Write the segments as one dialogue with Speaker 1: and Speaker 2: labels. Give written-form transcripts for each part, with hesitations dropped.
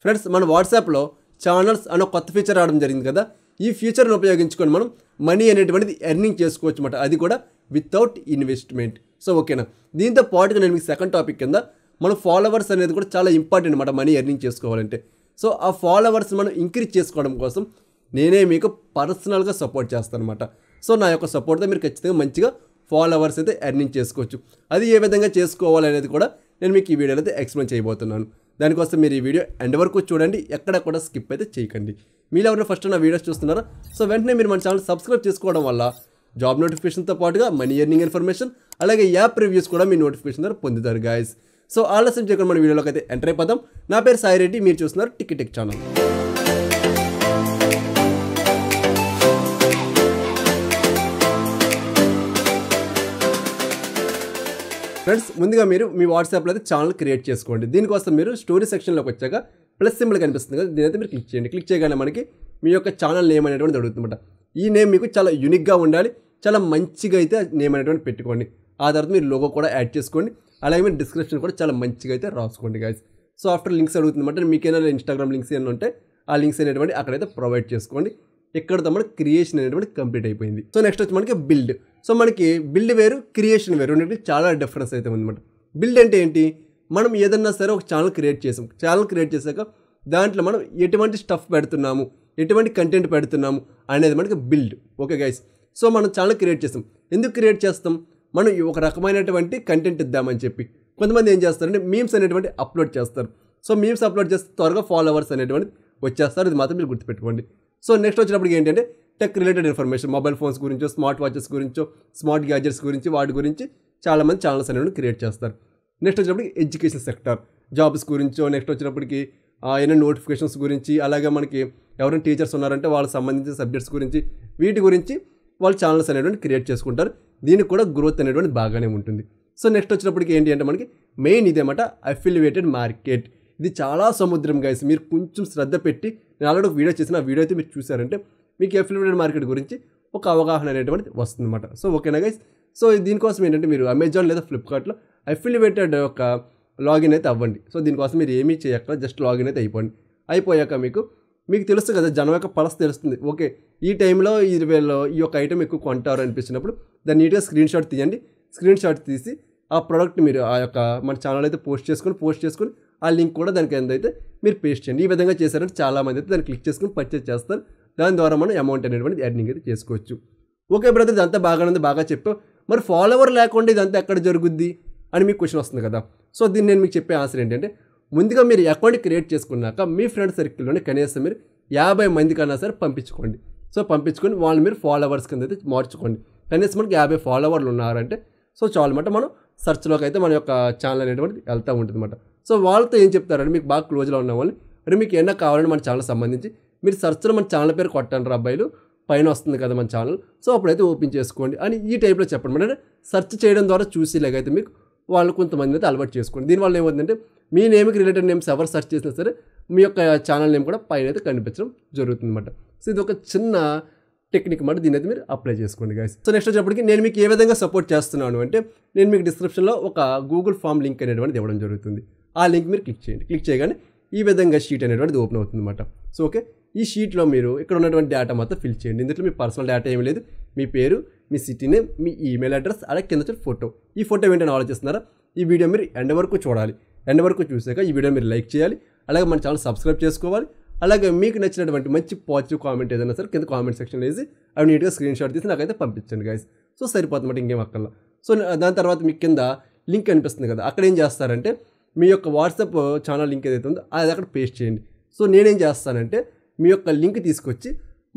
Speaker 1: Friends మన వాట్సాప్లో channels అనే కొత్త ఫీచర్ రావడం జరిగింది కదా. ఈ ఫీచర్ని ఉపయోగించుకొని మనం మనీ అనేటువంటిది ఎర్నింగ్ చేసుకోవచ్చు అన్నమాట, అది కూడా వితౌట్ ఇన్వెస్ట్మెంట్. సో ఓకేనా. దీంతో పాటుగా నేను మీకు సెకండ్ టాపిక్ కింద మన ఫాలోవర్స్ అనేది కూడా చాలా ఇంపార్టెంట్ అన్నమాట మనీ ఎర్నింగ్ చేసుకోవాలంటే. సో ఆ ఫాలోవర్స్ మనం ఇంక్రీజ్ చేసుకోవడం కోసం నేనే మీకు పర్సనల్గా సపోర్ట్ చేస్తాను అనమాట. సో నా యొక్క సపోర్ట్తో మీరు ఖచ్చితంగా మంచిగా ఫాలోవర్స్ అయితే ఎర్నింగ్ చేసుకోవచ్చు. అది ఏ విధంగా చేసుకోవాలనేది కూడా నేను మీకు ఈ వీడియోలో అయితే ఎక్స్ప్లెయిన్ చేయబోతున్నాను. దానికోసం మీరు ఈ వీడియో ఎండ్ వరకు చూడండి, ఎక్కడ కూడా స్కిప్ అయితే చేయకండి. మీరు ఎవరైనా ఫస్ట్ నా వీడియోస్ చూస్తున్నారా, సో వెంటనే మీరు మన ఛానల్ సబ్స్క్రైబ్ చేసుకోవడం వల్ల జాబ్ నోటిఫికేషన్తో పాటుగా మనీ ఎర్నింగ్ ఇన్ఫర్మేషన్ అలాగే యాప్ రివ్యూస్ కూడా మీ నోటిఫికేషన్ ద్వారా పొందుతారు గాయస్. సో ఆలస్యం చేయకుండా మన వీడియోలోకి అయితే ఎంటర్ అయిపోదాం. నా పేరు సాయి రెడ్డి, మీరు చూస్తున్నారు టిక్ టెక్ ఛానల్. ఫ్రెండ్స్ ముందుగా మీరు మీ వాట్సాప్లో అయితే ఛానల్ క్రియేట్ చేసుకోండి. దీనికోసం మీరు స్టోరీ సెక్షన్లోకి వచ్చాక ప్లస్ సింబల్ కనిపిస్తుంది కదా, దీనైతే మీరు క్లిక్ చేయండి. క్లిక్ చేయగానే మనకి మీ యొక్క ఛానల్ నేమ్ అనేటువంటి అడుగుతుందన్నమాట. ఈ నేమ్ మీకు చాలా యూనిక్గా ఉండాలి, చాలా మంచిగా అయితే నేమ్ అనేటువంటి పెట్టుకోండి. ఆ తర్వాత మీరు లోగో కూడా యాడ్ చేసుకోండి, అలాగే మీరు డిస్క్రిప్షన్ కూడా చాలా మంచిగా అయితే రాసుకోండి గాయస్. సో ఆఫ్టర్ లింక్స్ అడుగుతుందన్నమాట. మీకేమైనా ఇన్స్టాగ్రామ్ లింక్స్ ఏమైనా ఉంటే ఆ లింక్స్ అనేటువంటి అక్కడైతే ప్రొవైడ్ చేసుకోండి. ఇక్కడతో మనకి క్రియేషన్ అనేటువంటి కంప్లీట్ అయిపోయింది. సో నెక్స్ట్ వచ్చి మనకి బిల్డ్. సో మనకి బిల్డ్ వేరు, క్రియేషన్ వేరు, రెండింటికి చాలా డిఫరెన్స్ అయితే ఉందన్నమాట. బిల్డ్ అంటే ఏంటి, మనం ఏదన్నా సరే ఒక ఛానల్ క్రియేట్ చేసాం. ఛానల్ క్రియేట్ చేశాక దాంట్లో మనం ఎటువంటి స్టఫ్ పెడుతున్నాము, ఎటువంటి కంటెంట్ పెడుతున్నాము అనేది మనకి బిల్డ్. Okay guys. సో మనం ఛానల్ క్రియేట్ చేస్తాం. ఎందుకు క్రియేట్ చేస్తాం, మనం ఒక రకమైనటువంటి కంటెంట్ ఇద్దామని చెప్పి. కొంతమంది ఏం చేస్తారంటే మీమ్స్ అనేటువంటి అప్లోడ్ చేస్తారు. సో మీమ్స్ అప్లోడ్ చేస్తే త్వరగా ఫాలోవర్స్ అనేటువంటి వచ్చేస్తారు, ఇది మాత్రం మీరు గుర్తుపెట్టుకోండి. సో నెక్స్ట్ వచ్చినప్పటికి ఏంటంటే tech related information, mobile phones గురించో, స్మార్ట్ వాచెస్ గురించో, స్మార్ట్ గ్యాజెట్స్ గురించి, వాటి గురించి చాలామంది ఛానల్స్ అనేవి క్రియేట్ చేస్తారు. నెక్స్ట్ వచ్చినప్పటికి ఎడ్యుకేషన్ సెక్టర్, జాబ్స్ గురించో, నెక్స్ట్ వచ్చినప్పటికి ఏమైనా నోటిఫికేషన్స్ గురించి, అలాగే మనకి ఎవరైనా టీచర్స్ ఉన్నారంటే వాళ్ళకి సంబంధించిన సబ్జెక్ట్స్ గురించి, వీటి గురించి వాళ్ళు ఛానల్స్ అనేటువంటి క్రియేట్ చేసుకుంటారు. దీనికి కూడా గ్రోత్ అనేటువంటి బాగానే ఉంటుంది. సో నెక్స్ట్ వచ్చినప్పటికి ఏంటి అంటే మనకి మెయిన్ ఇదేమాట అఫిలియేటెడ్ మార్కెట్. ఇది చాలా సముద్రం గైస్, మీరు కొంచెం శ్రద్ధ పెట్టి, నేను ఆల్రెడీ ఒక వీడియో చేసిన ఆ వీడియో అయితే మీరు చూసారంటే మీకు అఫిలియేటెడ్ మార్కెట్ గురించి ఒక అవగాహన అనేటువంటి వస్తుందన్నమాట. సో ఓకేనా గైస్. సో దీనికోసం ఏంటంటే మీరు అమెజాన్ లేదా ఫ్లిప్కార్ట్లో అఫిలియేటెడ్ ఒక లాగిన్ అయితే అవ్వండి. సో దీనికోసం మీరు ఏమీ చేయక జస్ట్ లాగిన్ అయితే అయిపోయాక మీకు తెలుస్తుంది కదా, జనం యొక్క పల్స్ తెలుస్తుంది. ఓకే ఈ టైంలో ఈ యొక్క ఐటమ్ ఎక్కువ కొంటారు అనిపించినప్పుడు దాన్ని నీట్గా స్క్రీన్ షాట్ తీయండి. స్క్రీన్ షాట్ తీసి ఆ ప్రోడక్ట్ మీరు ఆ యొక్క మన ఛానల్ అయితే పోస్ట్ చేసుకొని ఆ లింక్ కూడా దానికి అయితే మీరు పేస్ట్ చేయండి. ఈ విధంగా చేశారంటే చాలామంది అయితే దాన్ని క్లిక్ చేసుకుని పర్చేస్ చేస్తారు. దాని ద్వారా మనం అమౌంట్ అనేటువంటి ఎర్నింగ్ అయితే చేసుకోవచ్చు. ఓకే బ్రదర్, ఇదంతా బాగా చెప్పావు, మరి ఫాలోవర్ లేకుండా ఇదంతా ఎక్కడ జరుగుద్ది అని మీకు క్వశ్చన్ వస్తుంది కదా. సో దీన్ని నేను మీకు చెప్పే ఆన్సర్ ఏంటంటే, ముందుగా మీరు అకౌంట్ క్రియేట్ చేసుకున్నాక మీ ఫ్రెండ్ సర్కిల్లోనే కనీసం మీరు 50 మంది కన్నా సరే పంపించుకోండి. సో పంపించుకొని వాళ్ళు మీరు ఫాలోవర్స్ కింద అయితే మార్చుకోండి. కనీసం మనకి 50 ఫాలోవర్లు ఉన్నారంటే సో చాలన్నమాట, మనం సెర్చ్లోకి అయితే మన యొక్క ఛానల్ అనేటువంటి వెళ్తూ ఉంటుంది అన్నమాట. సో వాళ్ళతో ఏం చెప్తారంటే, మీకు బాగా క్లోజ్లో ఉన్న వాళ్ళు, మరి మీకు ఏమైనా కావాలంటే మన ఛానల్ సంబంధించి మీరు సెర్చ్లో మన ఛానల్ పేరు కొట్టండి అబ్బాయిలు, పైన వస్తుంది కదా మన ఛానల్, సో అప్పుడైతే ఓపెన్ చేసుకోండి అని ఈ టైప్లో చెప్పండి. అంటే సెర్చ్ చేయడం ద్వారా చూసేలాగైతే మీకు వాళ్ళు కొంతమంది అయితే అలవాటు చేసుకోండి. దీనివల్ల ఏమవుతుందంటే మీ నేమ్కి రిలేటెడ్ నేమ్స్ ఎవరు సెర్చ్ చేసినా సరే మీ యొక్క ఛానల్ నేమ్ కూడా పైన అయితే కనిపించడం జరుగుతుంది అన్నమాట. సో ఇది ఒక చిన్న టెక్నిక్ మాట, దీని అయితే మీరు అప్లై చేసుకోండి గైస్. సో నెక్స్ట్ వచ్చేప్పటికి నేను మీకు ఏ విధంగా సపోర్ట్ చేస్తున్నాను అంటే, నేను మీకు డిస్క్రిప్షన్లో ఒక గూగుల్ ఫామ్ లింక్ అనేటువంటిది ఇవ్వడం జరుగుతుంది. ఆ లింక్ మీరు క్లిక్ చేయండి. క్లిక్ చేయగానే ఈ విధంగా షీట్ అనేటువంటిది ఓపెన్ అవుతుంది అన్నమాట. సో ఓకే, ఈ షీట్లో మీరు ఇక్కడ ఉన్నటువంటి డేటా మొత్తం ఫిల్ చేయండి. ఇందులో మీ పర్సనల్ డేటా ఏమీ లేదు, మీ పేరు, మీ సిటీ నేమ్, మీ ఈమెయిల్ అడ్రస్, అలాగే కింద వచ్చి ఫోటో. ఈ ఫోటో ఏంటని ఆలోచిస్తున్నారా, ఈ వీడియో మీరు ఎండ్ వరకు చూడాలి. ఎండ్ వరకు చూసాక ఈ వీడియో మీరు లైక్ చేయాలి, అలాగే మన ఛానల్ సబ్స్క్రైబ్ చేసుకోవాలి. అలాగే మీకు నచ్చినటువంటి మంచి పాజిటివ్ కామెంట్ ఏదైనా సరే కింద కామెంట్ సెక్షన్లో వేసి అవి నీట్గా స్క్రీన్ షాట్ తీసి నాకైతే పంపించండి గైస్. సో సరిపోతుందన్నమాట, ఇంకేం అక్కర్లా. సో దాని తర్వాత మీకు కింద లింక్ కనిపిస్తుంది కదా, అక్కడ ఏం చేస్తారంటే మీ యొక్క వాట్సాప్ ఛానల్ లింక్ ఏదైతే ఉందో అది అక్కడ పేస్ట్ చేయండి. సో నేనేం చేస్తానంటే మీ యొక్క లింక్ తీసుకొచ్చి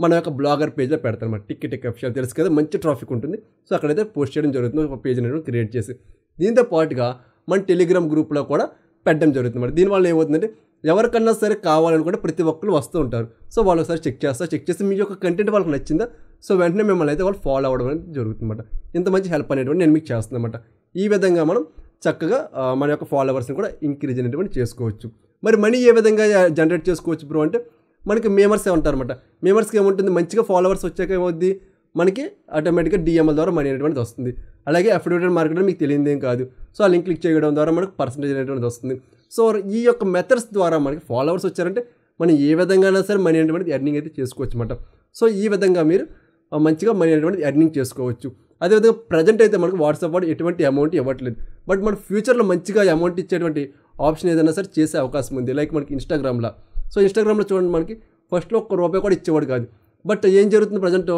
Speaker 1: మన యొక్క బ్లాగర్ పేజ్లో పెడతాను అన్నమాట. టిక్ టెక్ అఫీషియల్ తెలుసు కదా, మంచి ట్రాఫిక్ ఉంటుంది. సో అక్కడైతే పోస్ట్ చేయడం జరుగుతుంది, ఒక పేజ్ అనేది క్రియేట్ చేసి. దీంతో పాటుగా మన టెలిగ్రామ్ గ్రూప్లో కూడా పెట్టడం జరుగుతుంది అన్నమాట. దీనివల్ల ఏమవుతుందంటే ఎవరికన్నా సరే కావాలనుకుంటే ప్రతి ఒక్కరు వస్తూ ఉంటారు. సో వాళ్ళు ఒకసారి చెక్ చేసి మీ యొక్క కంటెంట్ వాళ్ళకి నచ్చిందా, సో వెంటనే మిమ్మల్ని అయితే వాళ్ళు ఫాలో అవ్వడం అనేది జరుగుతుందన్నమాట. ఇంత మంచి హెల్ప్ అనేటువంటి నేను మీకు చేస్తాను అన్నమాట. ఈ విధంగా మనం చక్కగా మన యొక్క ఫాలోవర్స్ని కూడా ఇంక్రీజ్ అనేటువంటి చేసుకోవచ్చు. మరి మనీ ఏ విధంగా జనరేట్ చేసుకోవచ్చు బ్రో అంటే, మనకి మేమర్సే ఉంటారన్నమాట. మేమర్స్కి ఏముంటుంది, మంచిగా ఫాలోవర్స్ వచ్చాక ఏమవుద్ది, మనకి ఆటోమేటిక్గా డిఎంఎల్ ద్వారా మనీ అనేటువంటిది వస్తుంది. అలాగే అఫిలియేటెడ్ మార్కెట్ మీకు తెలియదేం కాదు. సో ఆ లింక్ క్లిక్ చేయడం ద్వారా మనకు పర్సంటేజ్ అనేటువంటిది వస్తుంది. సో ఈ యొక్క మెథడ్స్ ద్వారా మనకి ఫాలోవర్స్ వచ్చారంటే మనం ఏ విధంగా సరే మనీ అనేటువంటి ఎర్నింగ్ అయితే చేసుకోవచ్చు అన్నమాట. సో ఈ విధంగా మీరు మంచిగా మనీ అనేటువంటి ఎర్నింగ్ చేసుకోవచ్చు. అదేవిధంగా ప్రజెంట్ అయితే మనకు వాట్సాప్ వాడు ఎటువంటి అమౌంట్ ఇవ్వట్లేదు. బట్ మన ఫ్యూచర్లో మంచిగా అమౌంట్ ఇచ్చేటువంటి ఆప్షన్ ఏదైనా సరే చేసే అవకాశం ఉంది. లైక్ మనకి ఇన్స్టాగ్రామ్లో. సో ఇన్స్టాగ్రామ్లో చూడండి, మనకి ఫస్ట్లో ₹1 కూడా ఇచ్చేవాడు కాదు. బట్ ఏం జరుగుతుంది, ప్రజెంట్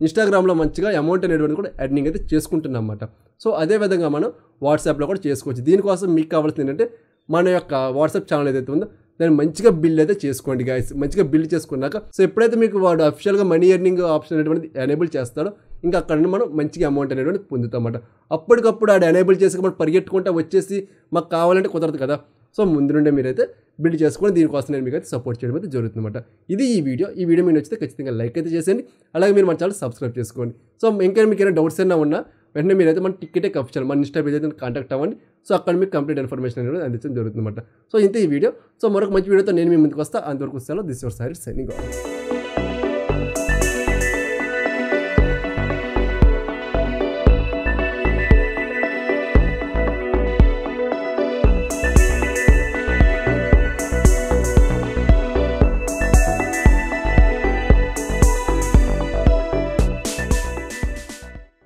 Speaker 1: ఇన్స్టాగ్రామ్లో మంచిగా అమౌంట్ అనేటువంటి కూడా ఎర్నింగ్ అయితే చేసుకుంటున్నాం అన్నమాట. సో అదేవిధంగా మనం వాట్సాప్లో కూడా చేసుకోవచ్చు. దీనికోసం మీకు కావాల్సింది ఏంటంటే మన యొక్క వాట్సాప్ ఛానల్ ఏదైతే ఉందో దాన్ని మంచిగా బిల్డ్ అయితే చేసుకోండి గాయస్. మంచిగా బిల్డ్ చేసుకున్నాక సో ఎప్పుడైతే మీకు వాడు అఫిషియల్గా మనీ ఎర్నింగ్ ఆప్షన్ అనేటువంటిది ఎనేబుల్ చేస్తాడో ఇంకా అక్కడ నుండి మనం మంచిగా అమౌంట్ అనేటువంటి పొందుతాం అన్నమాట. అప్పటికప్పుడు ఆడు ఎనేబుల్ చేసి మనం పరిగెట్టుకుంటా వచ్చేసి మాకు కావాలంటే కుదరదు కదా. సో ముందు నుండే మీరైతే బిల్డ్ చేసుకొని దీనికోసం నేను మీకు అయితే సపోర్ట్ చేయడం అయితే జరుగుతుంది అన్నమాట. ఇది ఈ వీడియో మీకు నచ్చితే ఖచ్చితంగా లైక్ అయితే చేసేయండి. అలాగే మీరు మన ఛానల్ సబ్స్క్రైబ్ చేసుకోండి. సో ఇంకా మీకు ఏమైనా డౌట్స్ అయినా ఉన్నా వెంటనే మీరైతే మన టికెటే అఫిషియల్ మన ఇన్స్టా పేజ్ అయితే కాంటాక్ట్ అవ్వండి. సో అక్కడ మీకు కంప్లీట్ ఇన్ఫర్మేషన్ అనేది అందించడం జరుగుతుంది అన్నమాట. సో ఇంతే ఈ వీడియో. సో మరొక మంచి వీడియోతో నేను మీ ముందుకు వస్తాను. అంతవరకు సెలవు. This your Sai signing off.